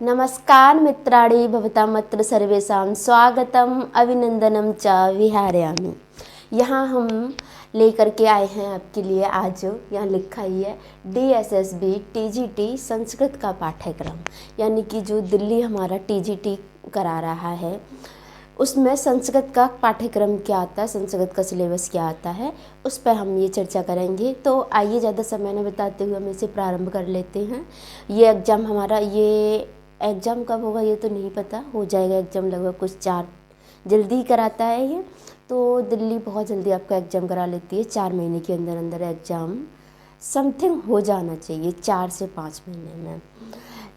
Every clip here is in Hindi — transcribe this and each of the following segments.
नमस्कार मित्राणि भवतामत्र सर्वेषां स्वागतम अभिनंदनम च विहारयामि। यहाँ हम लेकर के आए हैं आपके लिए आज, यहाँ लिखा ही है DSSB TGT संस्कृत का पाठ्यक्रम, यानी कि जो दिल्ली हमारा TGT करा रहा है उसमें संस्कृत का पाठ्यक्रम क्या आता है, संस्कृत का सिलेबस क्या आता है, उस पर हम ये चर्चा करेंगे। तो आइए ज़्यादा समय न बिताते हुए हम इसे प्रारंभ कर लेते हैं। ये एग्ज़ाम कब होगा ये तो नहीं पता, हो जाएगा एग्ज़ाम लगभग कुछ 4 जल्दी ही कराता है ये, तो दिल्ली बहुत जल्दी आपका एग्ज़ाम करा लेती है। 4 महीने के अंदर अंदर एग्ज़ाम समथिंग हो जाना चाहिए, 4 से 5 महीने में।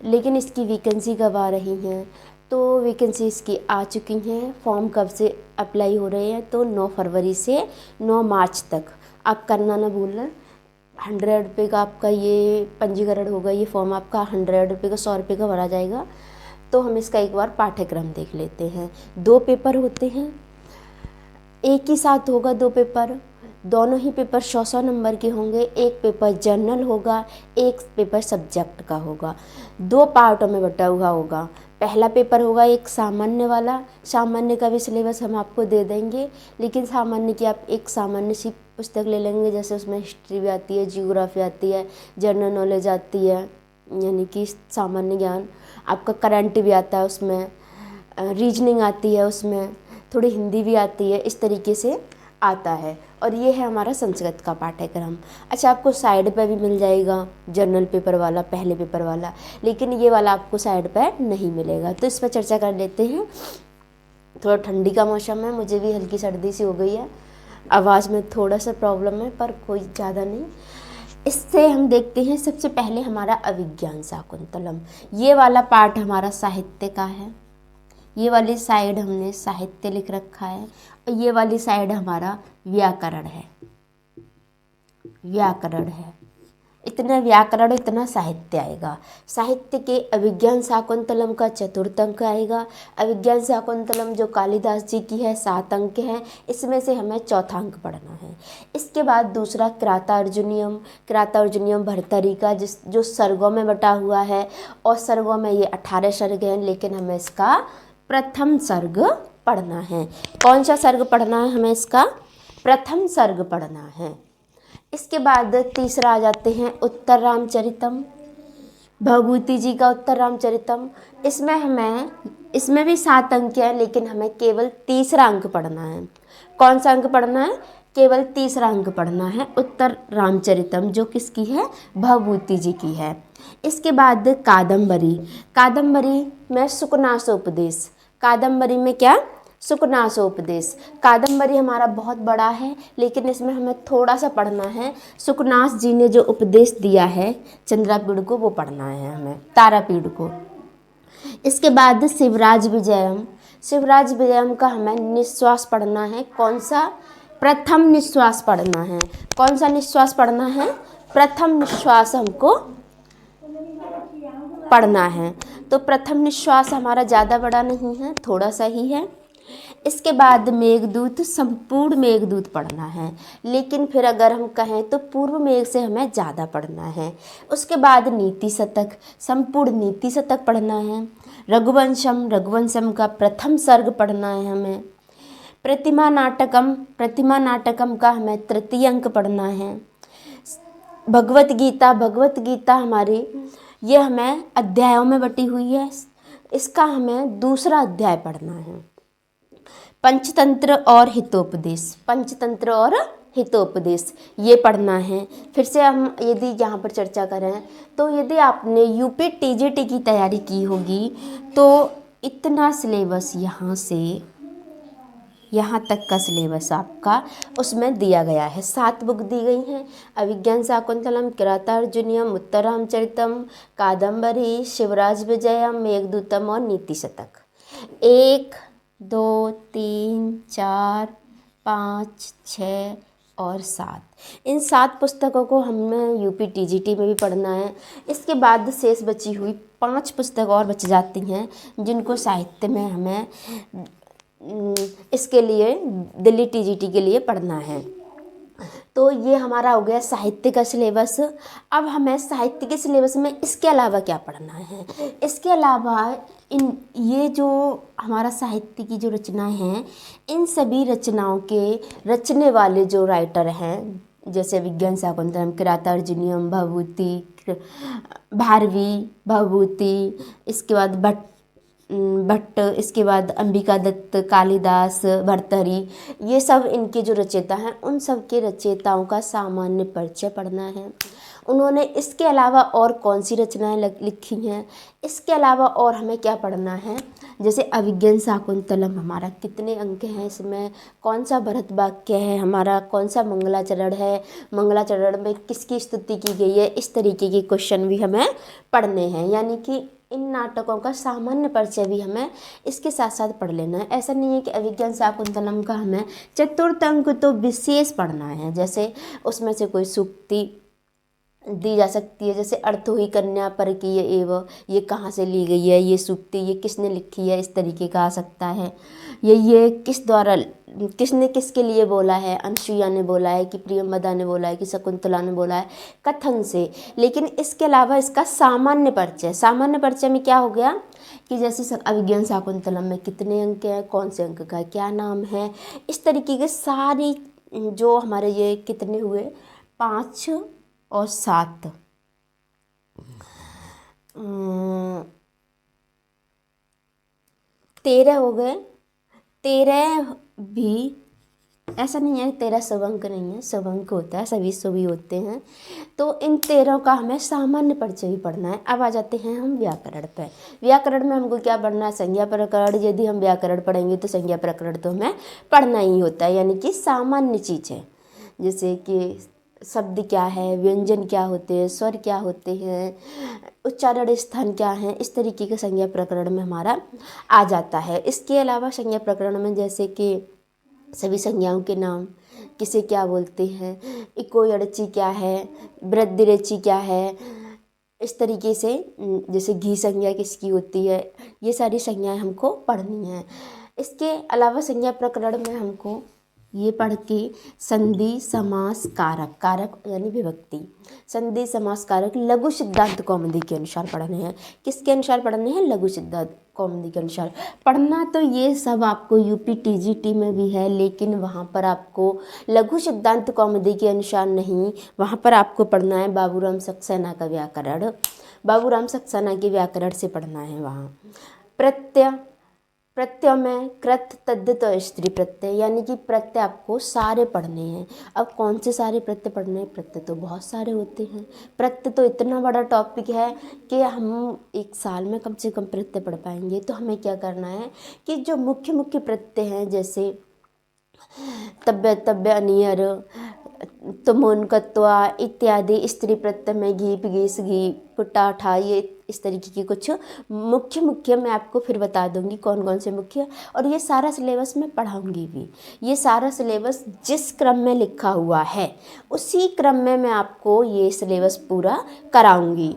लेकिन इसकी वैकेंसी कब आ रही हैं, तो वैकेंसी इसकी आ चुकी हैं। फॉर्म कब से अप्लाई हो रहे हैं, तो 9 फरवरी से 9 मार्च तक। आप करना ना भूलना, 100 रुपये का आपका ये पंजीकरण होगा। ये फॉर्म आपका 100 रुपये का 100 रुपये का भरा जाएगा। तो हम इसका एक बार पाठ्यक्रम देख लेते हैं। 2 पेपर होते हैं, एक ही साथ होगा 2 पेपर। दोनों ही पेपर 100 नंबर के होंगे। एक पेपर जनरल होगा, एक पेपर सब्जेक्ट का होगा। 2 पार्टों में बटा हुआ होगा। पहला पेपर होगा एक सामान्य वाला। सामान्य का भी सिलेबस हम आपको दे देंगे, लेकिन सामान्य की आप एक सामान्य सी पुस्तक ले लेंगे, जैसे उसमें हिस्ट्री भी आती है, जियोग्राफी आती है, जनरल नॉलेज आती है, यानी कि सामान्य ज्ञान। आपका करंट भी आता है उसमें, रीजनिंग आती है उसमें, थोड़ी हिंदी भी आती है, इस तरीके से आता है। और ये है हमारा संस्कृत का पाठ्यक्रम। अच्छा, आपको साइड पे भी मिल जाएगा जनरल पेपर वाला, पहले पेपर वाला, लेकिन ये वाला आपको साइड पे नहीं मिलेगा। तो इस पर चर्चा कर लेते हैं। थोड़ा ठंडी का मौसम है, मुझे भी हल्की सर्दी सी हो गई है, आवाज़ में थोड़ा सा प्रॉब्लम है, पर कोई ज़्यादा नहीं। इससे हम देखते हैं सबसे पहले हमारा अभिज्ञान शाकुंतलम। ये वाला पार्ट हमारा साहित्य का है। ये वाली साइड हमने साहित्य लिख रखा है, और ये वाली साइड हमारा व्याकरण है। इतना व्याकरण, इतना साहित्य आएगा। साहित्य के अभिज्ञान शाकुंतलम का 4th अंक आएगा। अभिज्ञान शाकुंतलम जो कालिदास जी की है 7 अंक है, इसमें से हमें 4था अंक पढ़ना है। इसके बाद दूसरा क्रातार्जुनीयम भर्तरी का, जो सर्गों में बटा हुआ है, और सर्गों में ये 18 सर्ग हैं, लेकिन हमें इसका प्रथम सर्ग पढ़ना है। कौन सा सर्ग पढ़ना है हमें? इसका प्रथम सर्ग पढ़ना है। इसके बाद तीसरा आ जाते हैं उत्तर रामचरितम, भभूति जी का उत्तर रामचरितम। इसमें भी 7 अंक हैं, लेकिन हमें केवल तीसरा अंक पढ़ना है। कौन सा अंक पढ़ना है? केवल तीसरा अंक पढ़ना है उत्तर रामचरितम, जो किसकी है? भभूति जी की है। इसके बाद कादम्बरी में सुकनासोपदेश। कादम्बरी में क्या? सुकनासोपदेश। कादम्बरी हमारा बहुत बड़ा है, लेकिन इसमें हमें थोड़ा सा पढ़ना है। सुकनास जी ने जो उपदेश दिया है चंद्रापीड़ को, वो पढ़ना है हमें, तारापीड़ को। इसके बाद शिवराज विजयम का हमें निश्वास पढ़ना है। कौन सा? प्रथम निश्वास पढ़ना है। कौन सा निश्वास पढ़ना है? प्रथम निश्वास हमको पढ़ना है। तो प्रथम निश्वास हमारा ज़्यादा बड़ा नहीं है, थोड़ा सा ही है। इसके बाद मेघदूत, संपूर्ण मेघदूत पढ़ना है, लेकिन फिर अगर हम कहें तो पूर्व मेघ से हमें ज़्यादा पढ़ना है। उसके बाद नीति शतक, संपूर्ण नीति शतक पढ़ना है। रघुवंशम का प्रथम सर्ग पढ़ना है हमें। प्रतिमा नाटकम का हमें 3य अंक पढ़ना है। भगवत गीता हमारी, ये हमें अध्यायों में बटी हुई है, इसका हमें 2रा अध्याय पढ़ना है। पंचतंत्र और हितोपदेश ये पढ़ना है। फिर से हम यदि यहाँ पर चर्चा करें, तो यदि आपने यूपी TGT की तैयारी की होगी, तो इतना सिलेबस यहाँ से यहाँ तक का सिलेबस आपका उसमें दिया गया है। 7 बुक दी गई हैं: अभिज्ञान शाकुंतलम, किरातार्जुनीयम, उत्तर रामचरितम, कादम्बरी, शिवराज विजयम, मेघदूतम और नीति शतक। 1, 2, 3, 4, 5, 6 और 7, इन 7 पुस्तकों को हमें यूपी TGT में भी पढ़ना है। इसके बाद शेष बची हुई 5 पुस्तक और बच जाती हैं, जिनको साहित्य में हमें इसके लिए दिल्ली TGT के लिए पढ़ना है। तो ये हमारा हो गया साहित्य का सिलेबस। अब हमें साहित्य के सिलेबस में इसके अलावा क्या पढ़ना है? इसके अलावा इन ये जो हमारा साहित्य की जो रचनाएं हैं, इन सभी रचनाओं के रचने वाले जो राइटर हैं, जैसे विज्ञान शाकुंतलम, किरातार्जुनीयम, भवभूति, भारवी, भवभूति, इसके बाद भट्ट, इसके बाद अंबिका दत्त, कालिदास, भर्तृहरि, ये सब इनके जो रचयिता हैं, उन सब के रचयिताओं का सामान्य परिचय पढ़ना है। उन्होंने इसके अलावा और कौन सी रचनाएं लिखी हैं, इसके अलावा और हमें क्या पढ़ना है, जैसे अभिज्ञान शाकुंतलम हमारा कितने अंक हैं, इसमें कौन सा भरत वाक्य है हमारा, कौन सा मंगलाचरण है, मंगलाचरण में किसकी स्तुति की गई है, इस तरीके के क्वेश्चन भी हमें पढ़ने हैं। यानी कि इन नाटकों का सामान्य परिचय भी हमें इसके साथ साथ पढ़ लेना है। ऐसा नहीं है कि अभिज्ञान शाकुंतलम का हमें चतुर्थ अंक तो विशेष पढ़ना है, जैसे उसमें से कोई सूक्ति दी जा सकती है, जैसे अर्थ हुई कन्या परकीय एवं, ये कहाँ से ली गई है, ये सूक्ति ये किसने लिखी है, इस तरीके का आ सकता है। ये किस द्वारा, किसने किसके लिए बोला है, अनसुईया ने बोला है कि प्रियंवदा ने बोला है कि शकुंतला ने बोला है, कथन से। लेकिन इसके अलावा इसका सामान्य परिचय में क्या हो गया कि जैसे अभिज्ञान शाकुंतलम में कितने अंक हैं, कौन से अंक का क्या नाम है, इस तरीके के सारी जो हमारे ये कितने हुए 5 और 7 13 हो गए। 13 भी ऐसा नहीं है 13 सब अंक नहीं है, सब अंक होता है, सभी सभी होते हैं। तो इन 13 का हमें सामान्य परिचय भी पढ़ना है। अब आ जाते हैं हम व्याकरण पे। व्याकरण में हमको क्या पढ़ना है? संज्ञा प्रकरण। यदि हम व्याकरण पढ़ेंगे तो संज्ञा प्रकरण तो हमें पढ़ना ही होता है, यानी कि सामान्य चीज़ है, जैसे कि शब्द क्या है, व्यंजन क्या होते हैं, स्वर क्या होते हैं, उच्चारण स्थान क्या है, इस तरीके के संज्ञा प्रकरण में हमारा आ जाता है। इसके अलावा संज्ञा प्रकरण में जैसे कि सभी संज्ञाओं के नाम, किसे क्या बोलते हैं, इको यड़ची क्या है, वृद्धिरेची क्या है, इस तरीके से जैसे घी संज्ञा किसकी होती है, ये सारी संज्ञाएं हमको पढ़नी है। इसके अलावा संज्ञा प्रकरण में हमको ये पढ़ के संधि समास कारक, कारक यानी विभक्ति, संधि समास कारक लघु सिद्धांत कौमुदी के अनुसार पढ़ने हैं। किसके अनुसार पढ़ने हैं? लघु सिद्धांत कौमुदी के अनुसार पढ़ना। तो ये सब आपको यूपी टीजीटी में भी है, लेकिन वहाँ पर आपको लघु सिद्धांत कौमुदी के अनुसार नहीं, वहाँ पर आपको पढ़ना है बाबूराम सक्सेना का व्याकरण, बाबूराम सक्सेना के व्याकरण से पढ़ना है। वहाँ प्रत्यय में कृत तद्धित और स्त्री प्रत्यय, यानी कि प्रत्यय आपको सारे पढ़ने हैं। अब कौन से सारे प्रत्यय पढ़ने हैं? प्रत्यय तो बहुत सारे होते हैं। प्रत्यय तो इतना बड़ा टॉपिक है कि हम एक साल में कम से कम प्रत्यय पढ़ पाएंगे। तो हमें क्या करना है कि जो मुख्य मुख्य प्रत्यय हैं, जैसे तब्य तब्य अनियर, तुमुन कत्वा इत्यादि, स्त्री प्रत्यय में घीप गीस घी पुट्टा ठा, ये इस तरीके की कुछ मुख्य मैं आपको फिर बता दूंगी कौन कौन से मुख्य। और ये सारा सिलेबस मैं पढ़ाऊंगी भी। ये सारा सिलेबस जिस क्रम में लिखा हुआ है उसी क्रम में मैं आपको ये सिलेबस पूरा कराऊंगी।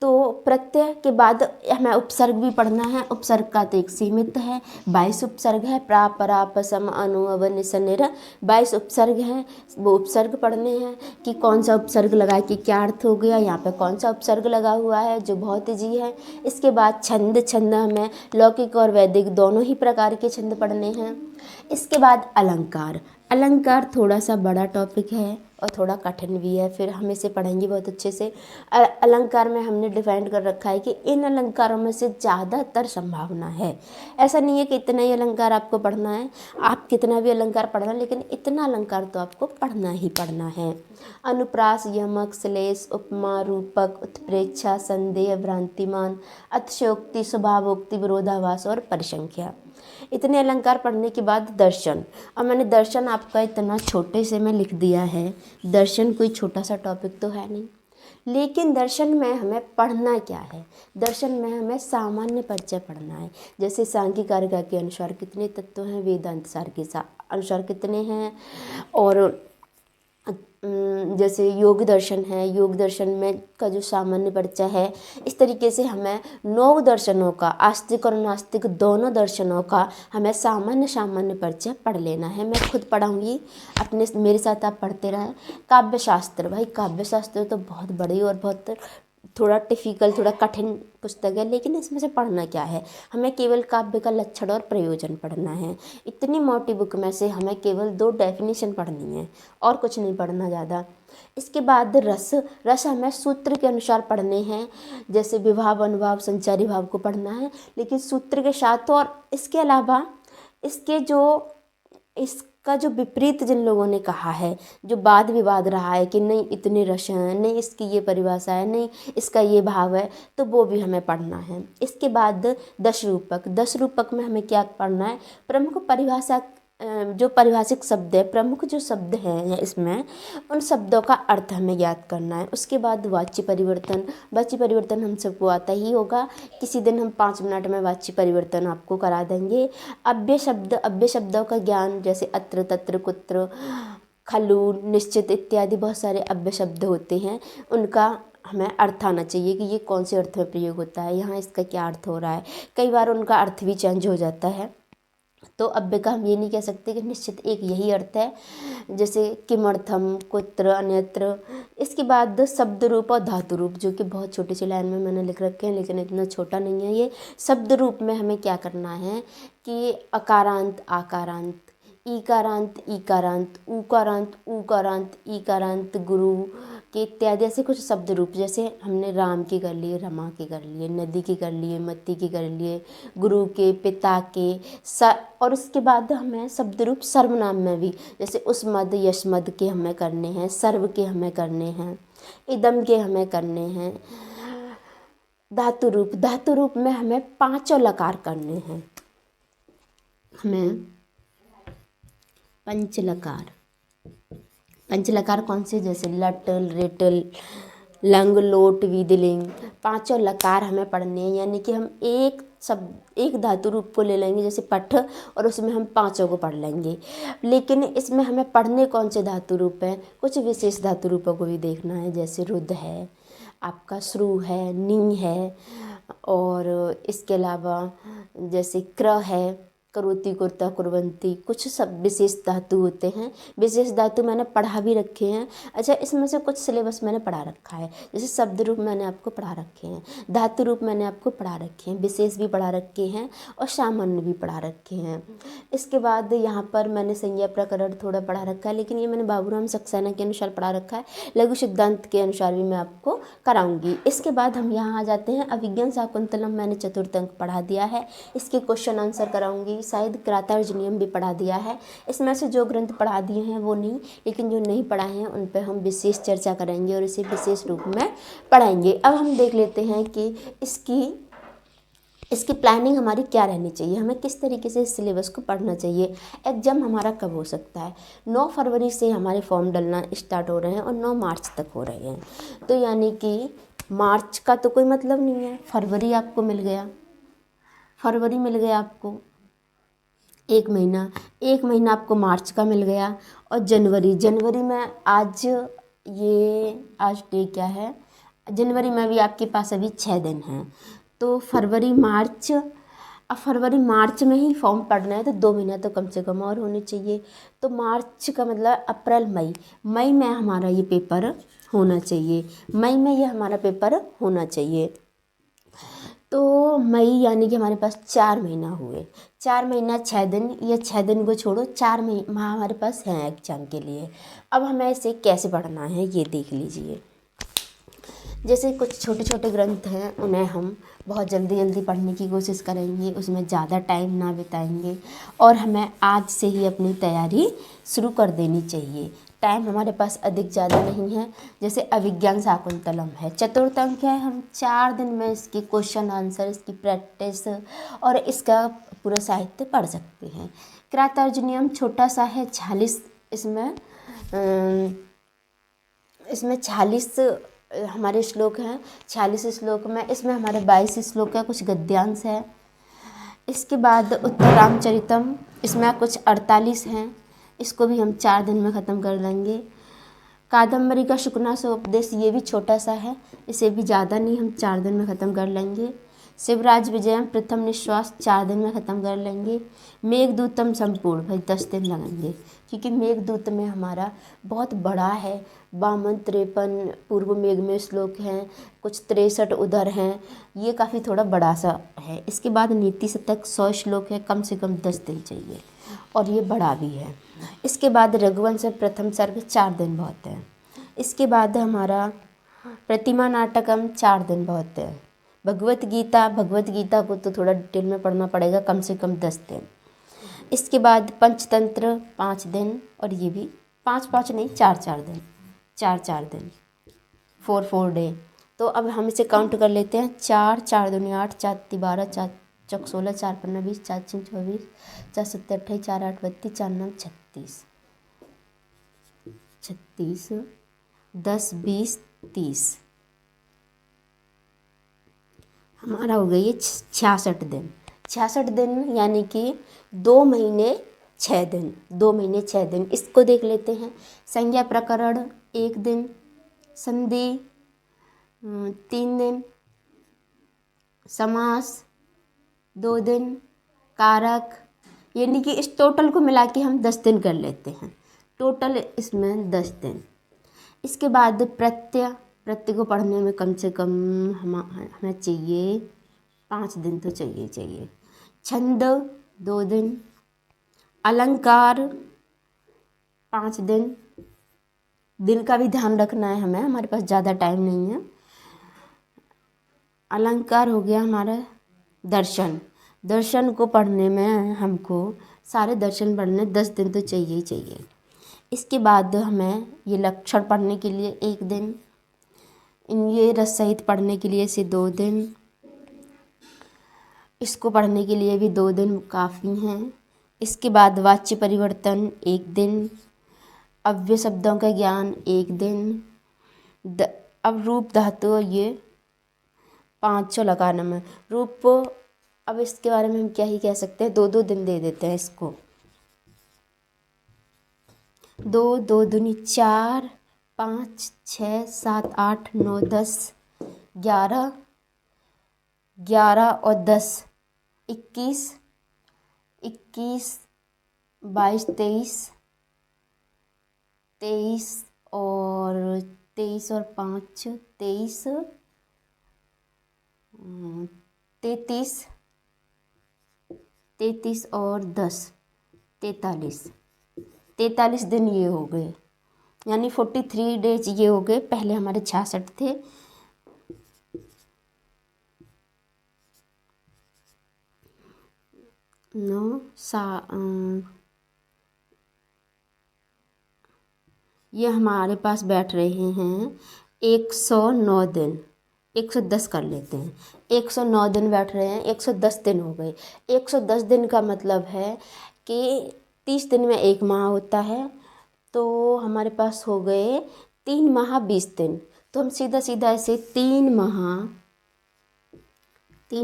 तो प्रत्यय के बाद हमें उपसर्ग भी पढ़ना है। उपसर्ग का तो एक सीमित है, 22 उपसर्ग है। प्रा परा पसम अनु अवन निर 22 उपसर्ग हैं। वो उपसर्ग पढ़ने हैं कि कौन सा उपसर्ग लगा के क्या अर्थ हो गया, यहाँ पे कौन सा उपसर्ग लगा हुआ है जो बहुत ईजी है। इसके बाद छंद हमें लौकिक और वैदिक दोनों ही प्रकार के छंद पढ़ने हैं। इसके बाद अलंकार थोड़ा सा बड़ा टॉपिक है और थोड़ा कठिन भी है, फिर हम इसे पढ़ेंगे बहुत अच्छे से। अलंकार में हमने डिफाइन कर रखा है कि इन अलंकारों में से ज़्यादातर संभावना है। ऐसा नहीं है कि इतना ही अलंकार आपको पढ़ना है, आप कितना भी अलंकार पढ़ना, लेकिन इतना अलंकार तो आपको पढ़ना ही पढ़ना है। अनुप्रास, यमक, श्लेष, उपमा, रूपक, उत्प्रेक्षा, संदेह, भ्रांतिमान, अतिशयोक्ति, स्वभावोक्ति, विरोधाभास और परिसंख्या। इतने अलंकार पढ़ने के बाद दर्शन। और मैंने दर्शन आपका इतना छोटे से मैं लिख दिया है, दर्शन कोई छोटा सा टॉपिक तो है नहीं, लेकिन दर्शन में हमें पढ़ना क्या है? दर्शन में हमें सामान्य परिचय पढ़ना है। जैसे सांख्य कारिका के अनुसार कितने तत्व हैं, वेदांत सार के अनुसार कितने हैं, और जैसे योग दर्शन है, योग दर्शन में का जो सामान्य परिचय है, इस तरीके से हमें 9 दर्शनों का, आस्तिक और नास्तिक दोनों दर्शनों का हमें सामान्य परिचय पढ़ लेना है। मैं खुद पढ़ाऊँगी, अपने मेरे साथ आप पढ़ते रहें। काव्य शास्त्र, भाई काव्य शास्त्र तो बहुत बड़ी और बहुत थोड़ा टिफिकल्ट, थोड़ा कठिन पुस्तक है, लेकिन इसमें से पढ़ना क्या है, हमें केवल काव्य का लक्षण और प्रयोजन पढ़ना है। इतनी मोटी बुक में से हमें केवल 2 डेफिनेशन पढ़नी है और कुछ नहीं पढ़ना ज़्यादा। इसके बाद रस हमें सूत्र के अनुसार पढ़ने हैं, जैसे विभाव, अनुभाव, संचारी भाव को पढ़ना है, लेकिन सूत्र के साथ। और इसके अलावा इसका जो विपरीत जिन लोगों ने कहा है, जो वाद विवाद रहा है कि नहीं इतने रस हैं, नहीं इसकी ये परिभाषा है, नहीं इसका ये भाव है, तो वो भी हमें पढ़ना है। इसके बाद 10 रूपक में हमें क्या पढ़ना है, प्रमुख परिभाषा, जो पारिभाषिक शब्द है, प्रमुख जो शब्द हैं इसमें, उन शब्दों का अर्थ हमें याद करना है। उसके बाद वाच्य परिवर्तन हम सबको आता ही होगा, किसी दिन हम 5 मिनट में वाच्य परिवर्तन आपको करा देंगे। अव्यय शब्दों का ज्ञान, जैसे अत्र, तत्र, कुत्र, खलु, निश्चित इत्यादि बहुत सारे अव्यय शब्द होते हैं, उनका हमें अर्थ आना चाहिए कि ये कौन से अर्थ में प्रयोग होता है, यहाँ इसका क्या अर्थ हो रहा है। कई बार उनका अर्थ भी चेंज हो जाता है, तो अव्यय का हम ये नहीं कह सकते कि निश्चित एक यही अर्थ है, जैसे किमर्थम, कुत्र, अन्यत्र। इसके बाद शब्द रूप और धातु रूप, जो कि बहुत छोटी सी लाइन में मैंने लिख रखे हैं, लेकिन इतना छोटा नहीं है ये। शब्द रूप में हमें क्या करना है कि अकारांत, आकारांत, ईकारांत, ईकारांत, उकारांत, ऊकारांत, ईकारांत, गुरु के इत्यादि ऐसे कुछ शब्द रूप, जैसे हमने राम के कर लिए, रमा के कर लिए, नदी के कर लिए, मती के कर लिए, गुरु के, पिता के, और उसके बाद हमें शब्द रूप सर्वनाम में भी, जैसे उस्मद, यशमद के हमें करने हैं, सर्व के हमें करने हैं, इदम के हमें करने हैं। धातु रूप में हमें 5 लकार करने हैं, हमें पंचलकार कौन से, जैसे लटल, रेटल, लंग, लोट, विदिलिंग, 5 लकार हमें पढ़ने हैं। यानी कि हम एक धातु रूप को ले लेंगे, जैसे पठ, और उसमें हम 5 को पढ़ लेंगे। लेकिन इसमें हमें पढ़ने कौन से धातु रूप हैं, कुछ विशेष धातु रूपों को भी देखना है, जैसे रुद्ध है, आपका श्रु है, नी है, और इसके अलावा जैसे क्र है, करोति, कुर्ता, कुर्वंती, कुछ सब विशेष धातु होते हैं। विशेष धातु मैंने पढ़ा भी रखे हैं। अच्छा, इसमें से कुछ सिलेबस मैंने पढ़ा रखा है, जैसे शब्द रूप मैंने आपको पढ़ा रखे हैं, धातु रूप मैंने आपको पढ़ा रखे हैं, विशेष भी पढ़ा रखे हैं और सामान्य भी पढ़ा रखे हैं। इसके बाद यहाँ पर मैंने संज्ञा प्रकरण थोड़ा पढ़ा रखा है, लेकिन ये मैंने बाबूराम सक्सेना के अनुसार पढ़ा रखा है, लघु सिद्धांत के अनुसार भी मैं आपको कराऊंगी। इसके बाद हम यहाँ आ जाते हैं, अभिज्ञान शाकुंतलम मैंने चतुर्थ अंक पढ़ा दिया है, इसके क्वेश्चन आंसर कराऊंगी। शायद कृतार्जुनीयम भी पढ़ा दिया है। इसमें से जो ग्रंथ पढ़ा दिए हैं वो नहीं, लेकिन जो नहीं पढ़ाए हैं उन पर हम विशेष चर्चा करेंगे और इसे विशेष रूप में पढ़ाएंगे। अब हम देख लेते हैं कि इसकी प्लानिंग हमारी क्या रहनी चाहिए, हमें किस तरीके से इस सिलेबस को पढ़ना चाहिए। एग्जाम हमारा कब हो सकता है, 9 फरवरी से हमारे फॉर्म डलना स्टार्ट हो रहे हैं और 9 मार्च तक हो रहे हैं। तो यानी कि मार्च का तो कोई मतलब नहीं है, फरवरी आपको मिल गया, फरवरी मिल गया आपको, एक महीना आपको मार्च का मिल गया। और जनवरी में आज डे क्या है, जनवरी में भी आपके पास अभी 6 दिन हैं। तो फरवरी मार्च में ही फॉर्म पढ़ना है, तो 2 महीना तो कम से कम और होने चाहिए। तो मार्च का मतलब अप्रैल, मई में हमारा ये पेपर होना चाहिए, मई में ये हमारा पेपर होना चाहिए। तो मई यानी कि हमारे पास 4 महीना हुए, 4 महीना 6 दिन, या 6 दिन को छोड़ो, 4 महीना हमारे पास हैं एग्जाम के लिए। अब हमें इसे कैसे पढ़ना है ये देख लीजिए। जैसे कुछ छोटे छोटे ग्रंथ हैं, उन्हें हम बहुत जल्दी पढ़ने की कोशिश करेंगे, उसमें ज़्यादा टाइम ना बिताएंगे और हमें आज से ही अपनी तैयारी शुरू कर देनी चाहिए। टाइम हमारे पास अधिक ज़्यादा नहीं है। जैसे अभिज्ञान शाकुंतलम है, चतुर्थ अंक है, हम 4 दिन में इसके क्वेश्चन आंसर, इसकी प्रैक्टिस और इसका पूरा साहित्य पढ़ सकते हैं। कृतार्जुनीयम छोटा सा है, 46 इसमें 46 हमारे श्लोक हैं, 46 श्लोक में इसमें हमारे 22 श्लोक है, कुछ गद्यांश है। इसके बाद उत्तर रामचरितम, इसमें कुछ 48 हैं, इसको भी हम 4 दिन में ख़त्म कर देंगे। कादम्बरी का शुकनासो उपदेश ये भी छोटा सा है, इसे भी ज़्यादा नहीं, हम 4 दिन में ख़त्म कर लेंगे। शिवराज विजयम प्रथम निश्वास 4 दिन में ख़त्म कर लेंगे। मेघदूतम संपूर्ण भाई 10 दिन लगेंगे, क्योंकि मेघदूत में हमारा बहुत बड़ा है, 52 53 पूर्व मेघ में श्लोक हैं, कुछ 63 उधर हैं, ये काफ़ी थोड़ा बड़ा सा है। इसके बाद नीति शतक 100 श्लोक है, कम से कम 10 दिन चाहिए और ये बड़ा भी है। इसके बाद रघुवंश प्रथम सर्ग 4 दिन बहुत है। इसके बाद हमारा प्रतिमा नाटकम 4 दिन बहुत है। भगवत गीता को तो थोड़ा डिटेल में पढ़ना पड़ेगा, कम से कम 10 दिन। इसके बाद पंचतंत्र 5 दिन, और ये भी 5 नहीं 4 दिन, 4 दिन 4 डे। तो अब हम इसे काउंट कर लेते हैं। 4 दूनी 8, 4 तिया 12, 4 चौक 16, 4 पंजा 20, 4 छीं 24, 4 सत्ते 28, 4 8 32, 4 9 36, 10 20 30, हमारा हो गया ये 66 दिन। 66 दिन यानी कि 2 महीने 6 दिन, 2 महीने 6 दिन। इसको देख लेते हैं। संज्ञा प्रकरण 1 दिन, संधि 3 दिन, समास 2 दिन, कारक, यानी कि इस टोटल को मिला के हम 10 दिन कर लेते हैं। टोटल इसमें 10 दिन। इसके बाद प्रत्यय को पढ़ने में कम से कम हमें चाहिए 5 दिन तो चाहिए। छंद 2 दिन, अलंकार 5 दिन। दिन का भी ध्यान रखना है हमें, हमारे पास ज़्यादा टाइम नहीं है। अलंकार हो गया हमारा दर्शन को पढ़ने में हमको सारे दर्शन पढ़ने 10 दिन तो चाहिए। इसके बाद हमें ये लक्षण पढ़ने के लिए 1 दिन, ये रस सहित पढ़ने के लिए से 2 दिन, इसको पढ़ने के लिए भी 2 दिन काफ़ी हैं। इसके बाद वाच्य परिवर्तन 1 दिन, अव्यय शब्दों का ज्ञान 1 दिन। अब रूप धातु ये 5 लगाना में रूप, अब इसके बारे में हम क्या ही कह सकते हैं, 2 दिन दे देते हैं इसको। 2 दूनी 4, 5 6 7 8 9 10 11 और 10 21 22 23 और 5 23 33 और 10 43 दिन ये हो गए, यानी 43 डेज ये हो गए। पहले हमारे 66 थे। ये हमारे पास बैठ रहे हैं 109 दिन, 110 कर लेते हैं। 109 दिन बैठ रहे हैं, 110 दिन हो गए। 110 दिन का मतलब है कि 30 दिन में 1 माह होता है, तो हमारे पास हो गए 3 माह 20 दिन। तो हम सीधा ऐसे 3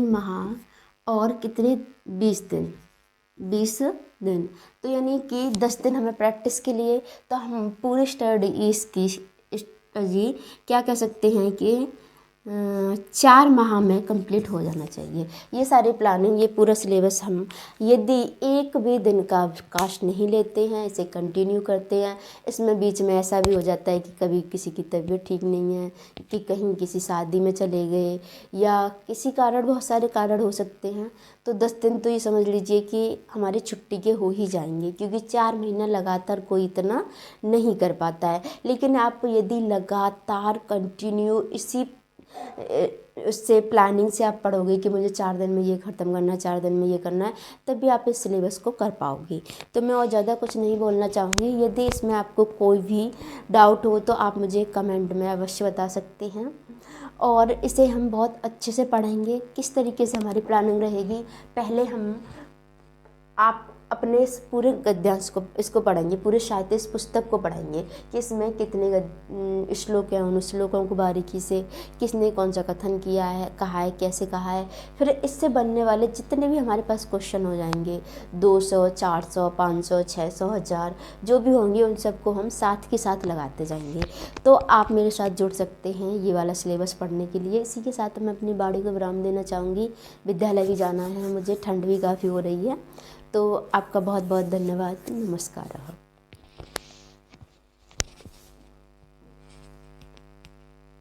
माह और कितने 20 दिन, तो यानी कि 10 दिन हमें प्रैक्टिस के लिए, तो हम पूरी स्टडी इसकी क्या कह सकते हैं कि 4 माह में कंप्लीट हो जाना चाहिए। ये सारी प्लानिंग, ये पूरा सिलेबस हम यदि एक भी दिन का अवकाश नहीं लेते हैं, इसे कंटिन्यू करते हैं, इसमें बीच में ऐसा भी हो जाता है कि कभी किसी की तबीयत ठीक नहीं है, कि कहीं किसी शादी में चले गए, या किसी कारण, बहुत सारे कारण हो सकते हैं, तो 10 दिन तो ये समझ लीजिए कि हमारी छुट्टी के हो ही जाएंगे, क्योंकि 4 महीना लगातार कोई इतना नहीं कर पाता है। लेकिन आप यदि लगातार कंटिन्यू इसी उससे प्लानिंग से आप पढ़ोगे कि मुझे 4 दिन में ये ख़त्म करना है, 4 दिन में ये करना है, तब भी आप इस सिलेबस को कर पाओगे। तो मैं और ज़्यादा कुछ नहीं बोलना चाहूँगी। यदि इसमें आपको कोई भी डाउट हो तो आप मुझे कमेंट में अवश्य बता सकते हैं, और इसे हम बहुत अच्छे से पढ़ेंगे। किस तरीके से हमारी प्लानिंग रहेगी, पहले हम आप अपने इस पूरे गद्यांश को इसको पढ़ेंगे, पूरे साहित्य इस पुस्तक को पढ़ेंगे कि इसमें कितने श्लोक हैं, उन श्लोकों को बारीकी से किसने कौन सा कथन किया है, कहा है, कैसे कहा है। फिर इससे बनने वाले जितने भी हमारे पास क्वेश्चन हो जाएंगे 200, 400, 500, 600, 1000 जो भी होंगे उन सबको हम साथ के साथ लगाते जाएंगे। तो आप मेरे साथ जुड़ सकते हैं ये वाला सिलेबस पढ़ने के लिए। इसी के साथ मैं अपनी बाड़ी को विराम देना चाहूँगी। विद्यालय भी जाना है मुझे, ठंड भी काफ़ी हो रही है। तो आपका बहुत बहुत धन्यवाद। नमस्कार।